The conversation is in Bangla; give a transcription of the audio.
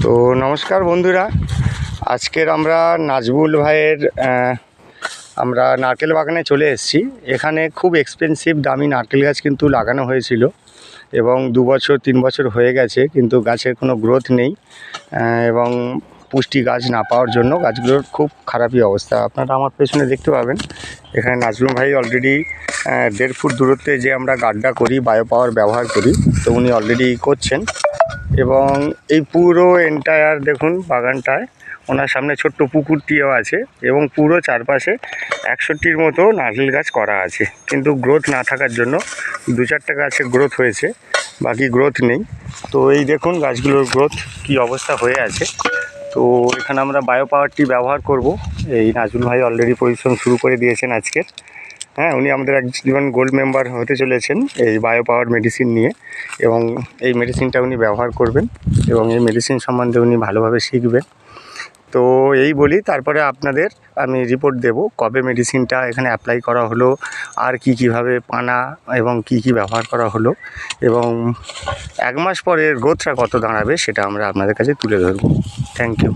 তো নমস্কার বন্ধুরা, আজকের আমরা নাজবুল ভাইয়ের আমরা নারকেল বাগানে চলে এসেছি। এখানে খুব এক্সপেন্সিভ দামি নারকেল গাছ কিন্তু লাগানো হয়েছিল এবং 2 বছর 3 বছর হয়ে গেছে, কিন্তু গাছের কোনো গ্রোথ নেই এবং পুষ্টি গাছ না পাওয়ার জন্য গাছগুলোর খুব খারাপই অবস্থা। আপনারা আমার পেছনে দেখতে পাবেন, এখানে নাজবুল ভাই অলরেডি 1.5 ফুট দূরত্বে যে আমরা গাড্ডা করি, বায়ো পাওয়ার ব্যবহার করি, তো উনি অলরেডি করছেন। এবং এই পুরো এন্টায়ার দেখুন বাগানটায় ওনার সামনে ছোট্ট পুকুরটিও আছে এবং পুরো চারপাশে 61টির মতো নারকেল গাছ করা আছে, কিন্তু গ্রোথ না থাকার জন্য 2-4টা গাছের গ্রোথ হয়েছে, বাকি গ্রোথ নেই। তো এই দেখুন গাছগুলোর গ্রোথ কি অবস্থা হয়ে আছে। তো এখানে আমরা বায়ো পাওয়ারটি ব্যবহার করব। এই নাজবুল ভাই অলরেডি পরিশ্রম শুরু করে দিয়েছেন আজকের। উনি আমাদের একজন গোল্ড মেম্বার হতে চলেছেন এই বায়ো পাওয়ার মেডিসিন নিয়ে, এবং এই মেডিসিনটা উনি ব্যবহার করবেন এবং এই মেডিসিন সম্বন্ধে উনি ভালোভাবে শিখবেন। তো এই বলি, তারপরে আপনাদের আমি রিপোর্ট দেব কবে মেডিসিনটা এখানে অ্যাপ্লাই করা হলো, আর কীভাবে পানা এবং কি ব্যবহার করা হলো, এবং 1 মাস পরে গ্রোথটা কত দাঁড়াবে সেটা আমরা আপনাদের কাছে তুলে ধরব। Thank you.